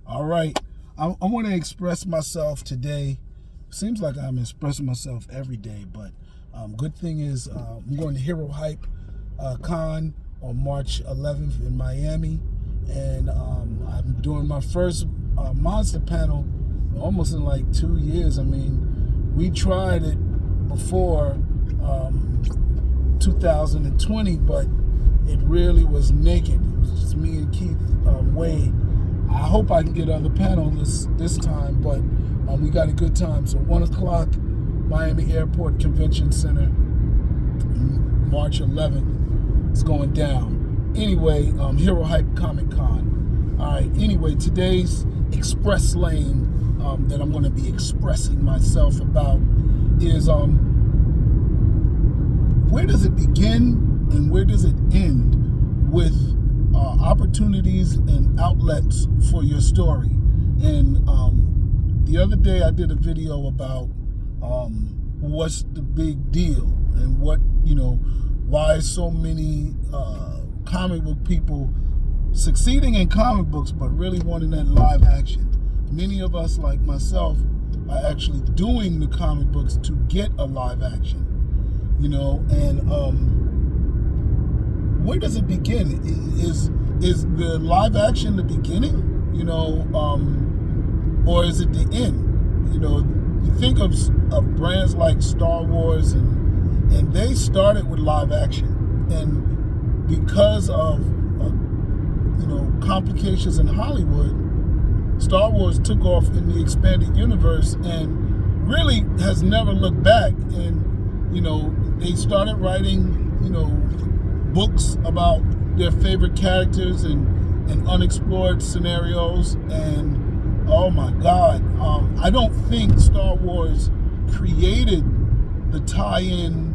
All right. I want to express myself today. Seems like I'm expressing myself every day, but good thing is I'm going to Hero Hype Con on March 11th in Miami, and I'm doing my first monster panel almost in like 2 years. I mean, we tried it before 2020, but it really was naked. It was just me and Keith Wade. I hope I can get other panelists this time, but we got a good time. So 1 o'clock, Miami Airport Convention Center, March 11th. It's going down. Anyway, Hero Hype Comic Con. All right. Anyway, today's express lane that I'm going to be expressing myself about is where does it begin and where does it end with opportunities and outlets for your story. And the other day I did a video about what's the big deal and why so many comic book people succeeding in comic books but really wanting that live action. Many of us, like myself, are actually doing the comic books to get a live action, and where does it begin? Is the live action the beginning, or is it the end? You think of brands like Star Wars, and they started with live action, and because of complications in Hollywood, Star Wars took off in the expanded universe and really has never looked back. And they started writing books about their favorite characters and unexplored scenarios, and oh my God, I don't think Star Wars created the tie-in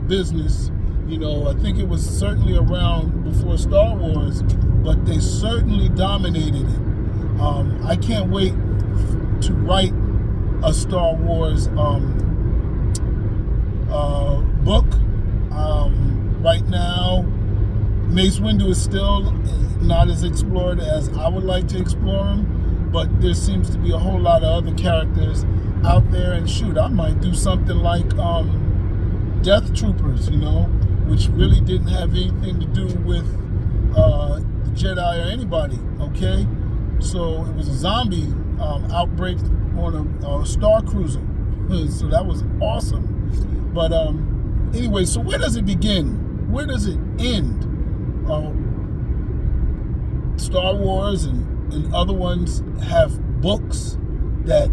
business. I think it was certainly around before Star Wars, but they certainly dominated it. I can't wait to write a Star Wars book. Right now, Mace Windu is still not as explored as I would like to explore him, but there seems to be a whole lot of other characters out there, and shoot, I might do something like Death Troopers, which really didn't have anything to do with the Jedi or anybody, okay? So it was a zombie outbreak on a Star Cruiser, so that was awesome. But anyway, so where does it begin? Where does it end? Star Wars and other ones have books that,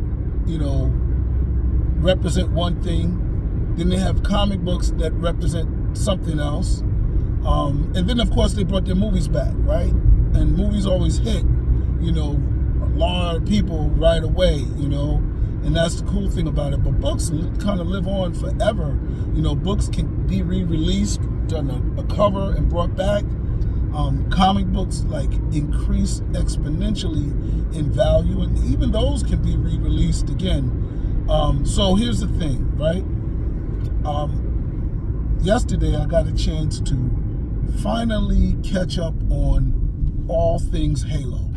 represent one thing. Then they have comic books that represent something else. And then, of course, they brought their movies back, right? And movies always hit, a lot of people right away, and that's the cool thing about it. But books kind of live on forever. Books can be re-released, done a cover and brought back. Comic books increase exponentially in value, and even those can be re-released again. So here's the thing, right? Yesterday I got a chance to finally catch up on all things Halo.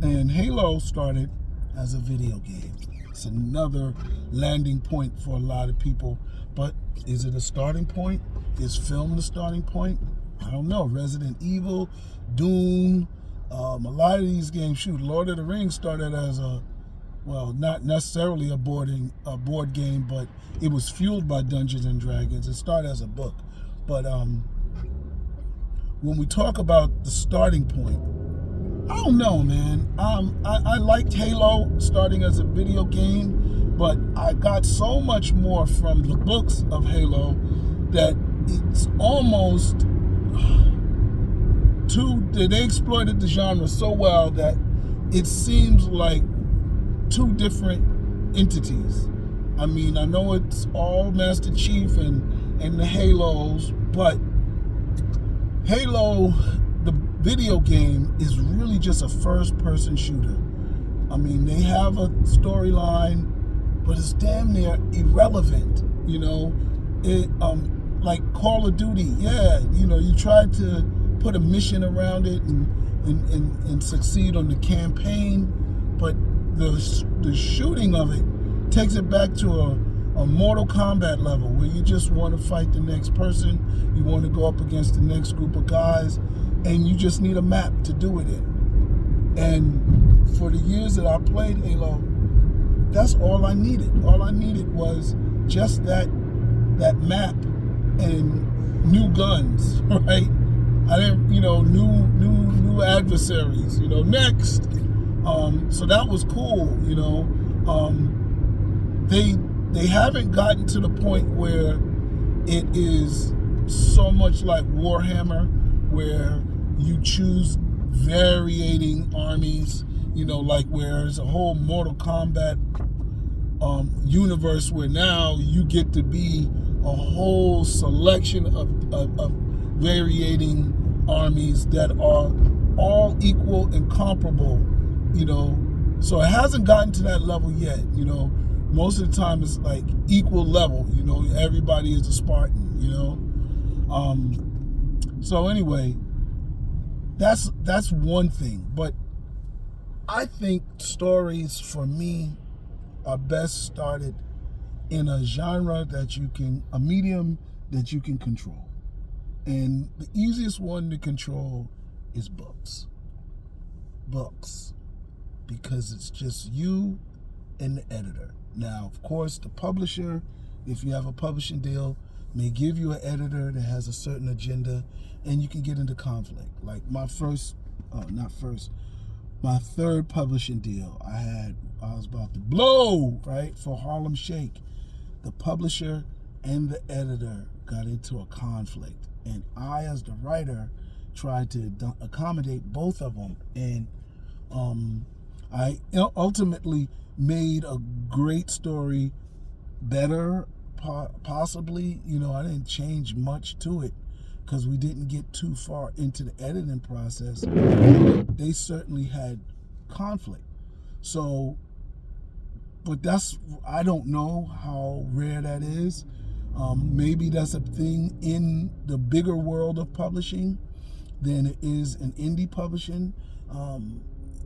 And Halo started as a video game. It's another landing point for a lot of people. But is it a starting point? Is film the starting point? I don't know. Resident Evil, Doom, a lot of these games, shoot, Lord of the Rings started as not necessarily a board game, but it was fueled by Dungeons and Dragons. It started as a book. But when we talk about the starting point, I don't know, man. I liked Halo starting as a video game, but I got so much more from the books of Halo that it's almost they exploited the genre so well that it seems like two different entities. I mean, I know it's all Master Chief and the Halos, but Halo, the video game, is really just a first-person shooter. I mean, they have a storyline, but it's damn near irrelevant, It like Call of Duty, yeah, you tried to put a mission around it and succeed on the campaign, but the shooting of it takes it back to a Mortal Kombat level where you just want to fight the next person, you want to go up against the next group of guys, and you just need a map to do it in. And for the years that I played Halo, that's all I needed. All I needed was just that map and new guns, right? I didn't, new adversaries, next. So that was cool, They haven't gotten to the point where it is so much like Warhammer, where you choose varying armies, like where there's a whole Mortal Kombat universe where now you get to be a whole selection of varying armies that are all equal and comparable, So it hasn't gotten to that level yet, Most of the time it's like equal level, everybody is a Spartan, So anyway, that's one thing. But I think stories for me are best started in a genre a medium that you can control. And the easiest one to control is books. Books. Because it's just you and the editor. Now, of course, the publisher, if you have a publishing deal, may give you an editor that has a certain agenda, and you can get into conflict. Like my third publishing deal I was about to blow, right, for Harlem Shake. The publisher and the editor got into a conflict, and I, as the writer, tried to accommodate both of them, and I ultimately made a great story better, possibly. I didn't change much to it because we didn't get too far into the editing process. They certainly had conflict. So, but I don't know how rare that is. Maybe that's a thing in the bigger world of publishing than it is in indie publishing.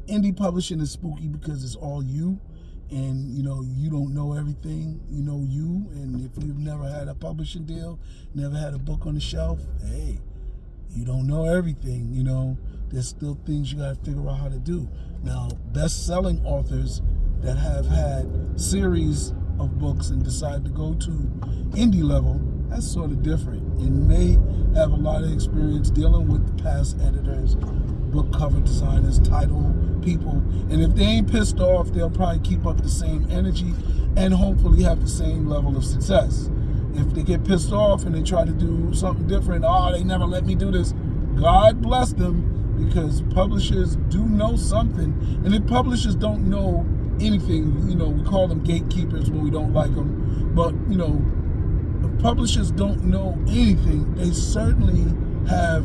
Indie publishing is spooky because it's all you, and you don't know everything. And if you've never had a publishing deal, never had a book on the shelf, hey, you don't know everything. There's still things you got to figure out how to do. Now, best-selling authors that have had series of books and decide to go to indie level, that's sort of different, and they have a lot of experience dealing with past editors, book cover designers, title people, and if they ain't pissed off, they'll probably keep up the same energy and hopefully have the same level of success. If they get pissed off and they try to do something different, they never let me do this, God bless them, because publishers do know something, and if publishers don't know anything, we call them gatekeepers when we don't like them, but if publishers don't know anything, they certainly have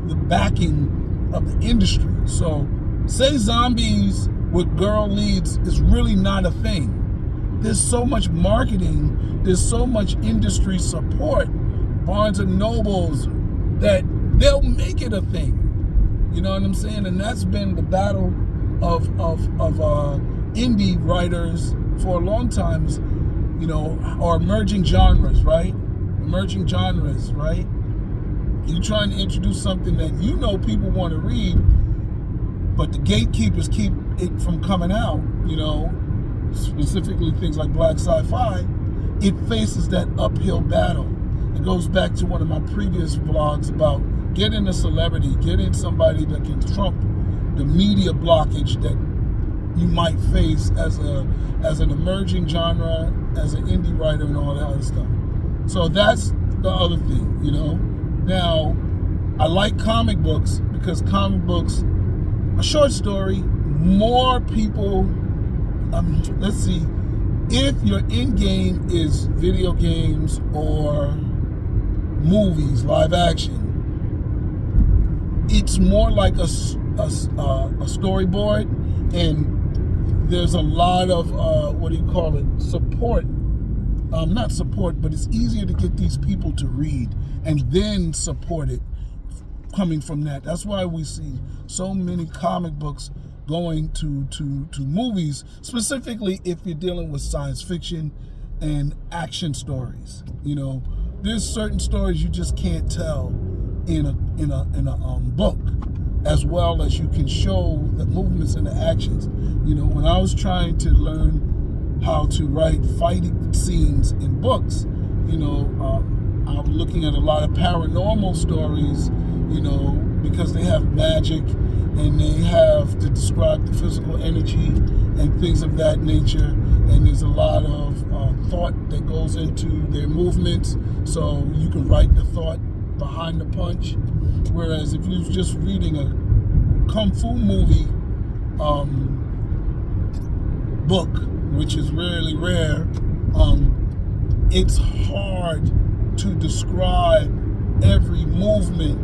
the backing of the industry. So say zombies with girl leads is really not a thing. There's so much marketing, there's so much industry support, Barnes and Nobles, that they'll make it a thing. You know what I'm saying? And that's been the battle of indie writers for a long time, or emerging genres, right? Emerging genres, right? You're trying to introduce something that people want to read, but the gatekeepers keep it from coming out, specifically things like black sci-fi. It faces that uphill battle. It goes back to one of my previous vlogs about getting a celebrity, getting somebody that can trump the media blockage that you might face as an emerging genre, as an indie writer, and all that other stuff. So that's the other thing, Now, I like comic books because comic books, a short story, more people, let's see, if your end game is video games or movies, live action, it's more like a storyboard, and there's a lot of, support. Not support, but it's easier to get these people to read and then support it coming from that. That's why we see so many comic books going to movies, specifically if you're dealing with science fiction and action stories. There's certain stories you just can't tell in a book, as well as you can show the movements and the actions. When I was trying to learn how to write fighting scenes in books, I was looking at a lot of paranormal stories, because they have magic and they have to describe the physical energy and things of that nature. And there's a lot of thought that goes into their movements, so you can write the thought behind the punch. Whereas if you're just reading a kung fu movie book, which is really rare, it's hard to describe every movement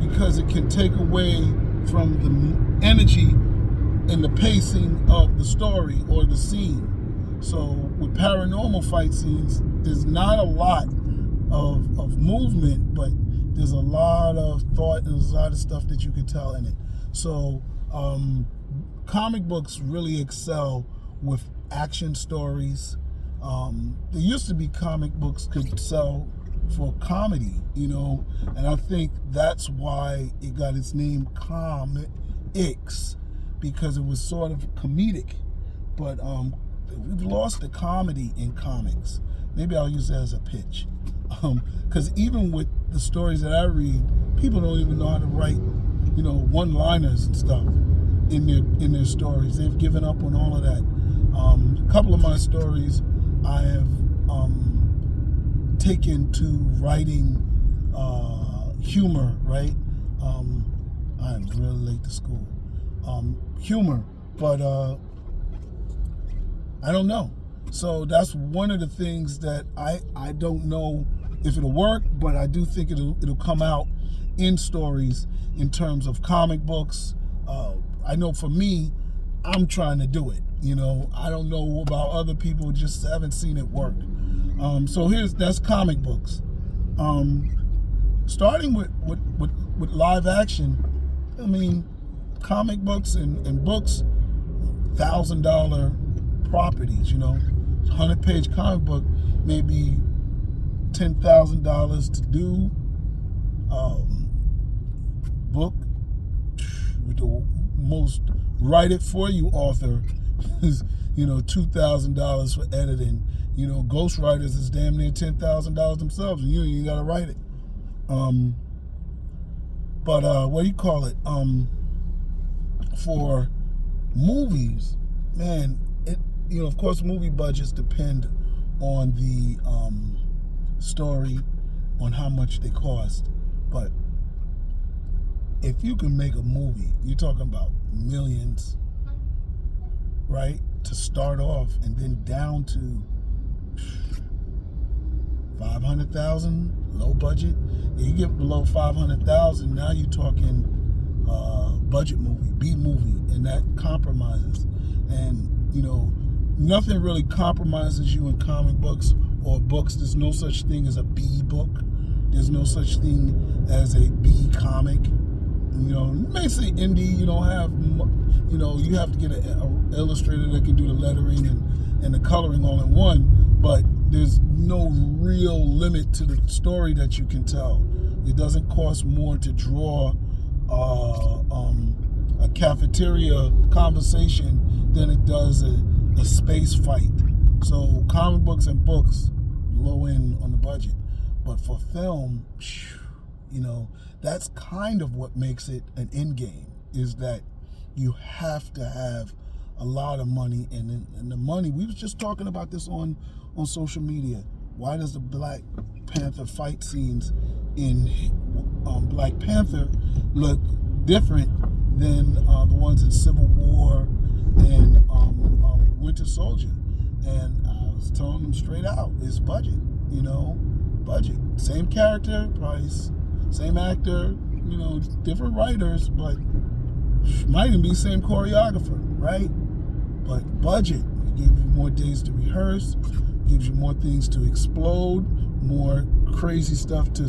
because it can take away from the energy and the pacing of the story or the scene. So with paranormal fight scenes, there's not a lot of movement, but there's a lot of thought and there's a lot of stuff that you can tell in it. So comic books really excel with action stories. There used to be comic books could sell for comedy, and I think that's why it got its name Comics, because it was sort of comedic. But we've lost the comedy in comics. Maybe I'll use that as a pitch, because even with the stories that I read, people don't even know how to write, one-liners and stuff in their stories. They've given up on all of that. A couple of my stories I have taken to writing humor, right? I'm really late to school. Humor, but I don't know. So that's one of the things that I don't know if it'll work, but I do think it'll come out in stories in terms of comic books. I know for me, I'm trying to do it. I don't know about other people, just haven't seen it work. So that's comic books. Starting with live action, comic books and books, $1,000 properties, 100-page comic book, maybe $10,000 to do. Book with the most write it for you author is $2,000 for editing. Ghostwriters is damn near $10,000 themselves, and you gotta write it. But what do you call it? For movies, man, of course, movie budgets depend on the story, on how much they cost. But if you can make a movie, you're talking about millions, right? To start off, and then down to 500,000, low budget. You get below 500,000, now you're talking budget movie, B movie, and that compromises. And nothing really compromises you in comic books or books. There's no such thing as a B book. There's no such thing as a B comic. You may say indie. You don't have, you have to get an illustrator that can do the lettering and the coloring all in one. But there's no real limit to the story that you can tell. It doesn't cost more to draw a cafeteria conversation than it does a space fight. So comic books and books, low end on the budget. But for film, that's kind of what makes it an end game, is that you have to have a lot of money. And the money, we was just talking about this on social media. Why does the Black Panther fight scenes in Black Panther look different than the ones in Civil War and Winter Soldier? And I was telling them straight out, it's budget, budget. Same character, price, same actor, different writers, but might even be same choreographer, right? But budget, it gives you more days to rehearse, gives you more things to explode, more crazy stuff to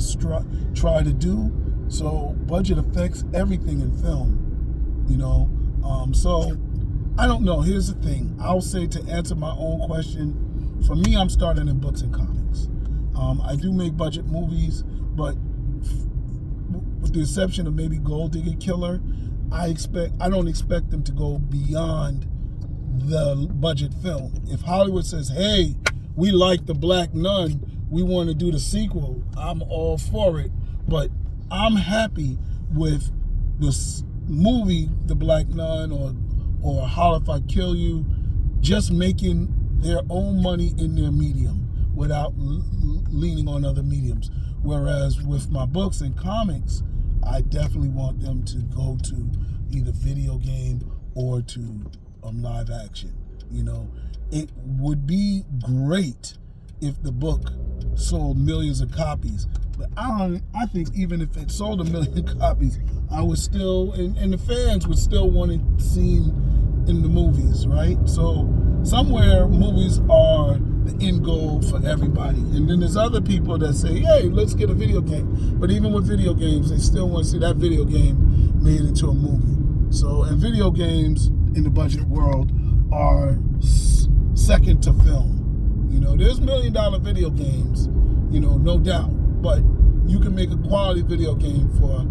try to do. So budget affects everything in film, So I don't know. Here's the thing. I'll say, to answer my own question, for me, I'm starting in books and comics. I do make budget movies, but with the exception of maybe Gold Digger Killer, I don't expect them to go beyond the budget film. If Hollywood says, hey, we like The Black Nun, we want to do the sequel, I'm all for it. But I'm happy with this movie, The Black Nun, or Holler If I Kill You, just making their own money in their medium without leaning on other mediums. Whereas with my books and comics, I definitely want them to go to either video game or to live action. You know, it would be great if the book sold millions of copies, but I think even if it sold 1 million copies, I would still, and the fans would still want it seen in the movies, right? So somewhere movies are the end goal for everybody. And then there's other people that say, hey, let's get a video game. But even with video games, they still want to see that video game made into a movie. So, and video games in the budget world are second to film. You know, there's $1 million video games, you know, no doubt. But you can make a quality video game for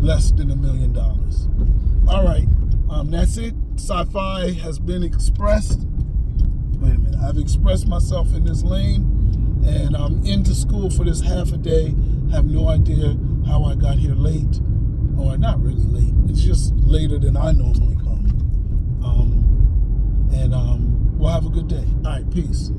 less than $1 million. All right, that's it. Sci-fi has been expressed. Wait a minute, I've expressed myself in this lane, and I'm into school for this half a day. Have no idea how I got here late, or not really late. It's just later than I normally come. We'll have a good day. All right, peace.